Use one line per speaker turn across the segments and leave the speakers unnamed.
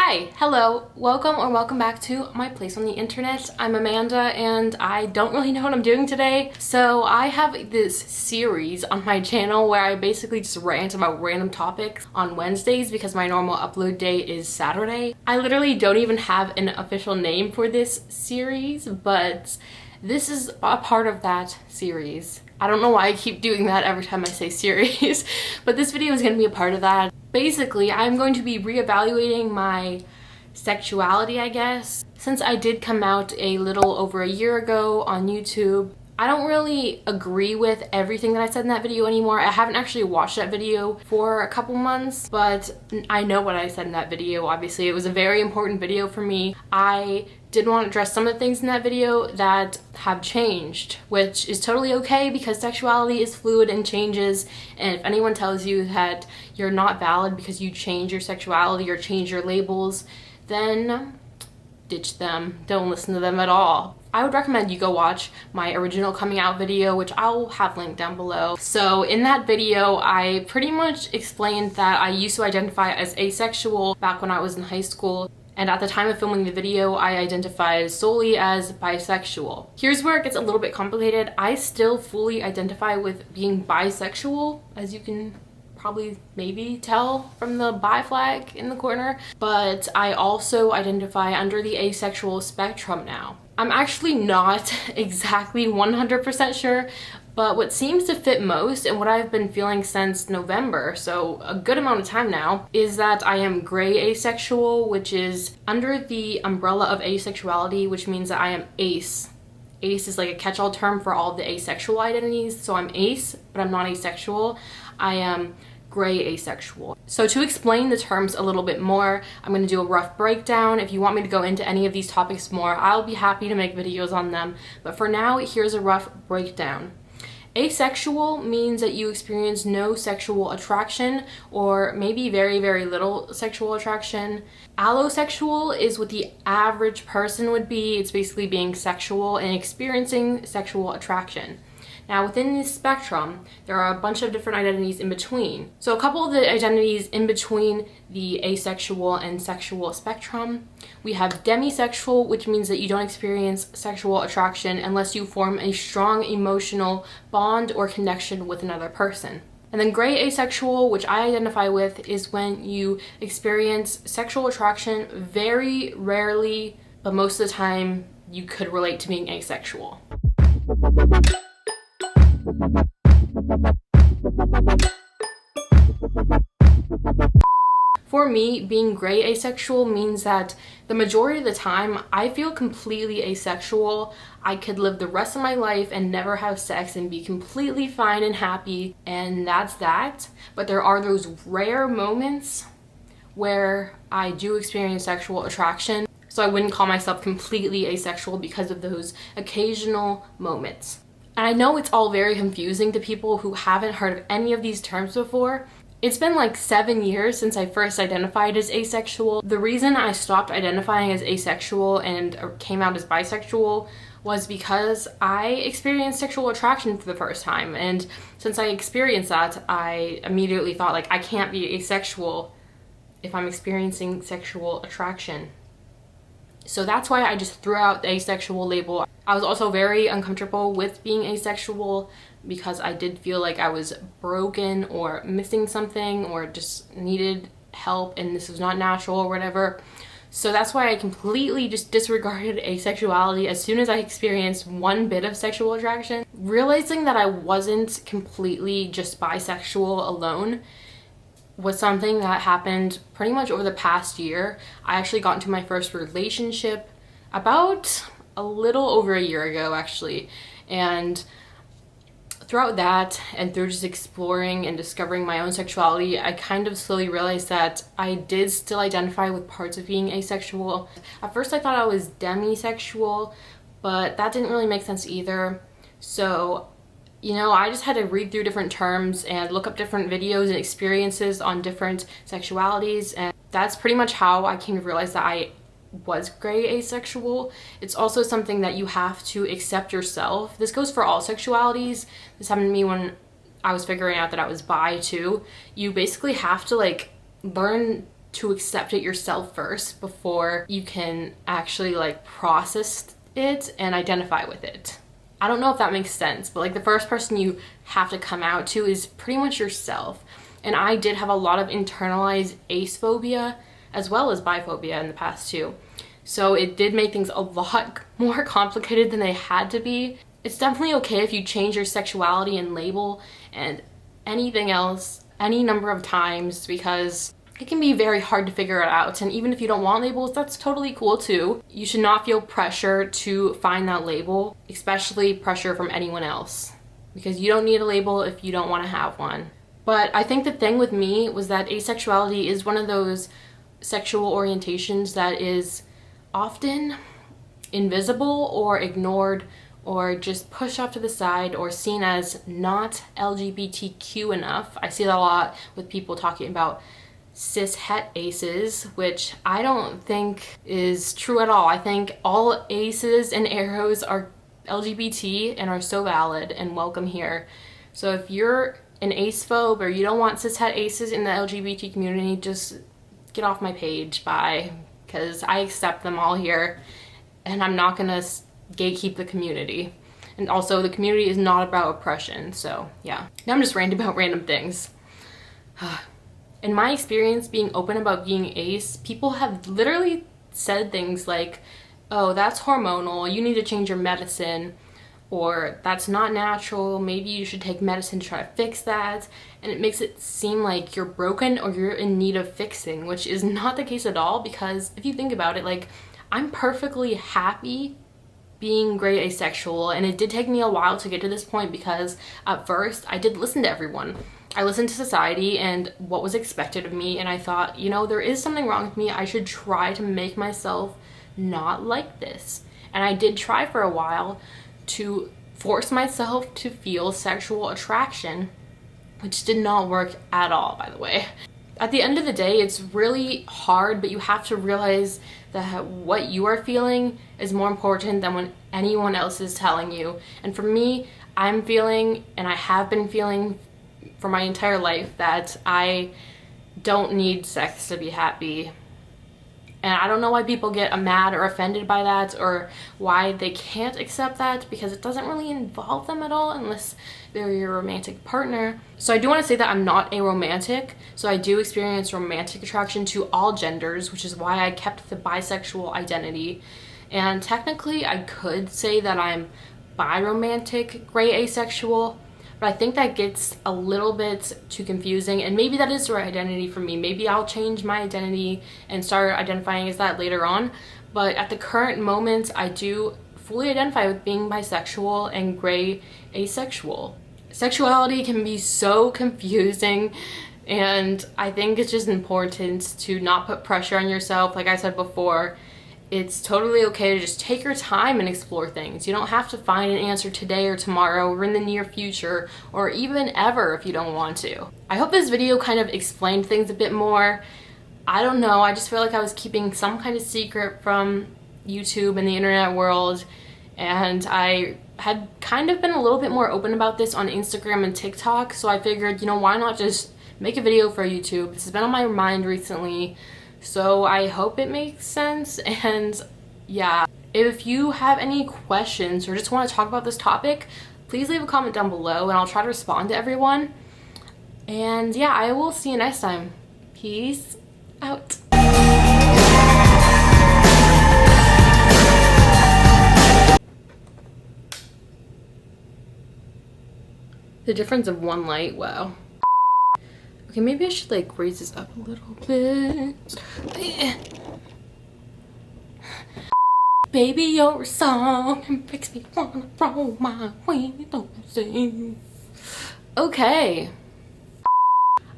Hi, hello, welcome or welcome back to my place on the internet. I'm Amanda and I don't really know what I'm doing today. So I have this series on my channel where I basically just rant about random topics on Wednesdays because my normal upload day is Saturday. I literally don't even have an official name for this series, but this is a part of that series. I don't know why I keep doing that every time I say series, but this video is going to be a part of that. Basically, I'm going to be reevaluating my sexuality, I guess. Since I did come out a little over a year ago on YouTube, I don't really agree with everything that I said in that video anymore. I haven't actually watched that video for a couple months, but I know what I said in that video. Obviously, it was a very important video for me. I did want to address some of the things in that video that have changed, which is totally okay because sexuality is fluid and changes, and if anyone tells you that you're not valid because you change your sexuality or change your labels, then ditch them. Don't listen to them at all. I would recommend you go watch my original coming out video, which I'll have linked down below. So in that video, I pretty much explained that I used to identify as asexual back when I was in high school. And at the time of filming the video, I identified solely as bisexual. Here's where it gets a little bit complicated. I still fully identify with being bisexual, as you can probably maybe tell from the bi flag in the corner, but I also identify under the asexual spectrum now. I'm actually not exactly 100% sure, but what seems to fit most and what I've been feeling since November, so a good amount of time now, is that I am gray asexual, which is under the umbrella of asexuality, which means that I am ace. Ace is like a catch-all term for all the asexual identities, so I'm ace, but I'm not asexual. I am gray asexual. So to explain the terms a little bit more, I'm going to do a rough breakdown. If you want me to go into any of these topics more, I'll be happy to make videos on them. But for now, here's a rough breakdown. Asexual means that you experience no sexual attraction or maybe very, very little sexual attraction. Allosexual is what the average person would be. It's basically being sexual and experiencing sexual attraction. Now within this spectrum, there are a bunch of different identities in between. So a couple of the identities in between the asexual and sexual spectrum, we have demisexual, which means that you don't experience sexual attraction unless you form a strong emotional bond or connection with another person. And then gray asexual, which I identify with, is when you experience sexual attraction very rarely, but most of the time you could relate to being asexual. For me, being gray asexual means that the majority of the time I feel completely asexual. I could live the rest of my life and never have sex and be completely fine and happy, and that's that. But there are those rare moments where I do experience sexual attraction, so I wouldn't call myself completely asexual because of those occasional moments. And I know it's all very confusing to people who haven't heard of any of these terms before. It's been like 7 years since I first identified as asexual. The reason I stopped identifying as asexual and came out as bisexual was because I experienced sexual attraction for the first time. And since I experienced that, I immediately thought, like, I can't be asexual if I'm experiencing sexual attraction. So that's why I just threw out the asexual label. I was also very uncomfortable with being asexual because I did feel like I was broken or missing something or just needed help and this was not natural or whatever. So that's why I completely just disregarded asexuality as soon as I experienced one bit of sexual attraction. Realizing that I wasn't completely just bisexual alone was something that happened pretty much over the past year. I actually got into my first relationship about a little over a year ago, actually, and throughout that and through just exploring and discovering my own sexuality, I kind of slowly realized that I did still identify with parts of being asexual. At first I thought I was demisexual, but that didn't really make sense either. So I just had to read through different terms and look up different videos and experiences on different sexualities, and that's pretty much how I came to realize that I was gray asexual. It's also something that you have to accept yourself. This goes for all sexualities. This happened to me when I was figuring out that I was bi too. You basically have to learn to accept it yourself first before you can actually like process it and identify with it. I don't know if that makes sense, but like the first person you have to come out to is pretty much yourself. And I did have a lot of internalized ace phobia as well as biphobia in the past too. So it did make things a lot more complicated than they had to be. It's definitely okay if you change your sexuality and label and anything else any number of times, because it can be very hard to figure it out. And even if you don't want labels, that's totally cool too. You should not feel pressure to find that label, especially pressure from anyone else, because you don't need a label if you don't want to have one. But I think the thing with me was that asexuality is one of those sexual orientations that is often invisible or ignored or just pushed off to the side or seen as not LGBTQ enough. I see that a lot with people talking about cis het aces, which I don't think is true at all. I think all aces and arrows are LGBT and are so valid and welcome here. So if you're an ace phobe or you don't want cis het aces in the LGBT community, just get off my page, bye, because I accept them all here and I'm not gonna gatekeep the community. And also the community is not about oppression, so yeah. Now I'm just ranting about random things. In my experience being open about being ace, people have literally said things like, oh, that's hormonal, you need to change your medicine, or that's not natural, maybe you should take medicine to try to fix that. And it makes it seem like you're broken or you're in need of fixing, which is not the case at all, because if you think about it, like, I'm perfectly happy being gray asexual, and it did take me a while to get to this point because at first I did listen to everyone. I listened to society and what was expected of me, and I thought, you know, there is something wrong with me. I should try to make myself not like this. And I did try for a while to force myself to feel sexual attraction, which did not work at all, by the way. At the end of the day, it's really hard, but you have to realize that what you are feeling is more important than what anyone else is telling you. And for me, I'm feeling, and I have been feeling for my entire life, that I don't need sex to be happy. And I don't know why people get mad or offended by that, or why they can't accept that, because it doesn't really involve them at all unless they're your romantic partner. So I do want to say that I'm not aromantic, so I do experience romantic attraction to all genders, which is why I kept the bisexual identity. And technically I could say that I'm biromantic, gray asexual, but I think that gets a little bit too confusing, and maybe that is the right identity for me. Maybe I'll change my identity and start identifying as that later on, but at the current moment, I do fully identify with being bisexual and gray asexual. Sexuality can be so confusing, and I think it's just important to not put pressure on yourself. Like I said before, it's totally okay to just take your time and explore things. You don't have to find an answer today or tomorrow or in the near future or even ever if you don't want to. I hope this video kind of explained things a bit more. I don't know, I just feel like I was keeping some kind of secret from YouTube and the internet world, and I had kind of been a little bit more open about this on Instagram and TikTok, so I figured, you know, why not just make a video for YouTube? This has been on my mind recently. So I hope it makes sense, and yeah, if you have any questions or just want to talk about this topic, please leave a comment down below and I'll try to respond to everyone. And yeah, I will see you next time. Peace out. The difference of one light, wow. Okay, maybe I should like raise this up a little bit. Baby, you're a song and makes me wanna roll my windows in. Okay.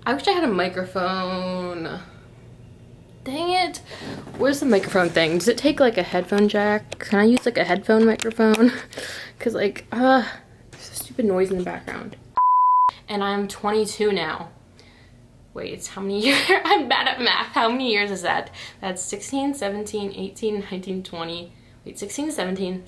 I wish I had a microphone. Dang it. Where's the microphone thing? Does it take like a headphone jack? Can I use like a headphone microphone? Cause like, there's a stupid noise in the background. And I'm 22 now. Wait, how many years? I'm bad at math. How many years is that? That's 16, 17, 18, 19, 20. Wait, 16, 17.